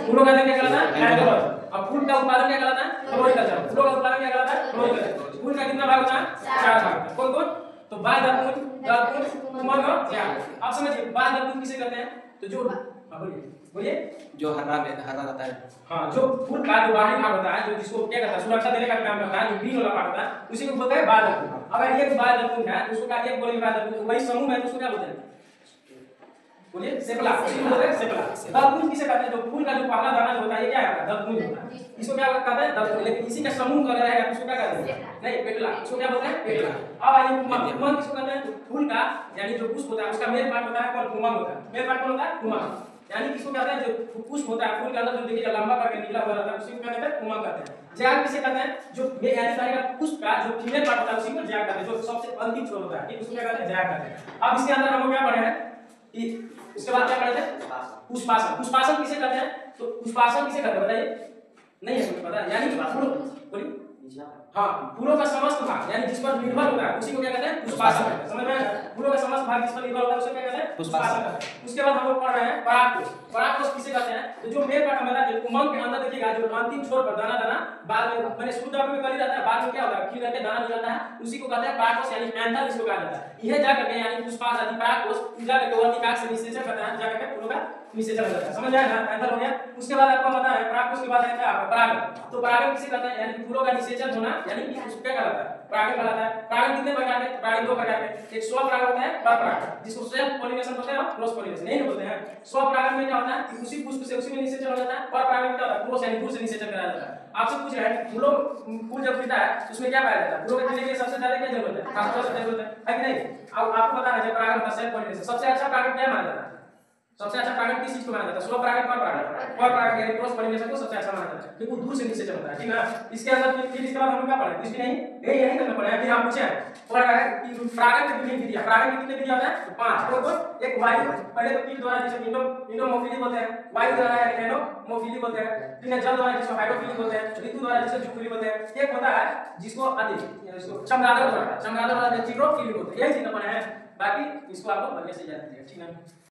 फूलों का क्या कहलाता है एंथोलॉजी। अब फूल का उत्पादन क्या कहलाता है फ्लोरिकल्चर। फूलों का उत्पादन क्या कहलाता है फ्लोरिकल्चर। फूल का कितना भाग होता है 4 भाग। कौन कौन तो बाह्य दलपुंज, दलपुंज, पुंज और जाल। आप समझिए बाह्य दलपुंज किसे कहते हैं तो जो बोलिए बोलिए जो हरा रहता है। हाँ जो फूल का जो बाहरी भाग होता है जो जिसको क्या कहता है सुरक्षा देने का काम करता है जो ग्रीन वाला पार्ट होता है उसी को बोलते हैं बाह्य दलपुंज। अगर एक बाह्य दलपुंज है तो उसको क्या एक बोलेंगे बाह्य दलपुंज वही समूह है तो उसको क्या बोलते हैं बोलिए सेपला। इसको बोलते हैं सेपला। दलपुंज किसे कहते हैं जो फूल का जो पहला दाना होता है ये क्या है दलपुंज होता है। इसको क्या कहते हैं दलपुंज। लेकिन इसी का समूह अगर है उसको क्या कहते हैं नहीं पेटला। इसको क्या बोलते हैं पेटला। अब आइए पुष्पन किसको कहते हैं फूल का यानी जो पुष्प होता है उसका मेन पार्ट होता है कौन पुष्पन होता है। मेन पार्ट कौन होता है पुष्पन यानी किसको कहते हैं जो पुष्प होता है फूल के अंदर जो देखिए लंबा करके निकला हुआ रहता है उसी को क्या कहते हैं पुष्पन कहते हैं। जाग किसे कहते हैं जो यानी सारे का पुष्प का जो फीमेल पार्ट होता है उसी को जाग कहते हैं जो सबसे अंतिम छोर होता है ठीक उसको क्या कहते हैं जाग कहते हैं। अब इसके अंदर हम क्या पढ़े हैं कि उसके बाद क्या पढ़े थे पुष्पासन। पुष्पासन किसे कहते हैं तो पुष्पासन किसे कहते हैं बताइए नहीं है कुछ पता यानी फूल बोलिए हाँ फूलों का समस्त भाग यानी जिस पर निर्भर होता है उसी को क्या कहते हैं पुष्पासन कहते हैं। समझ में आया फूलों का समस्त भाग जिस पर निर्भर होता है उसे क्या कहते हैं पुष्पासन कहते हैं। उसके बाद हम लोग पढ़ रहे हैं परागकोश। परागकोश किसे कहते हैं तो जो मेल पार्ट हमारा जो उमंग के अंदर देखिएगा जो अंतिम छोर पर दाना दाना बाद में मैंने शुरू में कल ही रहता है बाद में क्या होता है खिल करके दाना निकलता है उसी को कहते हैं परागकोश यानी एंथर इसको कहा जाता है। यह जा करके यानी पुष्पास आदि परागकोश जा करके वर्तिकाक से निषेचन करता है जा करके फूलों का निषेचन हो जाता है। समझ आया ना एंथर हो गया। उसके बाद आपको पता है परागकोश के बाद है क्या परागन। तो परागन किसे कहते हैं यानी फूलों का निषेचन होना यानी कि उसको क्या कहलाता है परागन कहलाता है। परागन कितने प्रकार के परागन दो प्रकार के एक स्वपरागन होता है परपरागन जिसको सेल्फ पॉलिनेशन बोलते हैं और क्रॉस पॉलिनेशन नहीं बोलते हैं। स्वपरागन में क्या होता है कि उसी पुष्प से उसी में निषेचन हो जाता है। परपरागन में क्या होता है क्रॉस यानी दूर से निषेचन कराया जाता है। आपसे पूछ रहे हैं कि फूलों फूल जब खिलता है उसमें क्या पाया जाता है फूलों के खिलने के लिए सबसे ज्यादा क्या जरूरत है खासतौर से जरूरत है कि नहीं। अब आपको पता है जब परागन होता है सेल्फ पॉलिनेशन सबसे अच्छा परागन क्या माना जाता है सबसे अच्छा परागन किस चीज को माना जाता है स्वपरागन परपरागन यानी क्रॉस पॉलिनेशन को सबसे अच्छा माना जाता है क्योंकि वो दूर से निषेचन होता है ठीक है। इसके अंदर फिर इसके बाद हम क्या पढ़े कुछ भी नहीं यही करना पड़ेगा। फिर हम पूछे परागन की विभिन्न विधियां परागन की कितने विधियां होता है 5 तो एक वायु पहले तो कीट द्वारा जिसे इंडोमोफिली बोलते हैं वायु द्वारा यानी एंडोमोफिली बोलते हैं फिर जल द्वारा जिसको हाइड्रोफिली बोलते हैं ऋतु द्वारा जिसे जूफिली बोलते हैं एक होता है जिसको चमगादड़ द्वारा जिसे जीरोफिली बोलते हैं। यही चीज अपन है बाकी इसको आपको बढ़िया से याद रखिएगा ठीक है।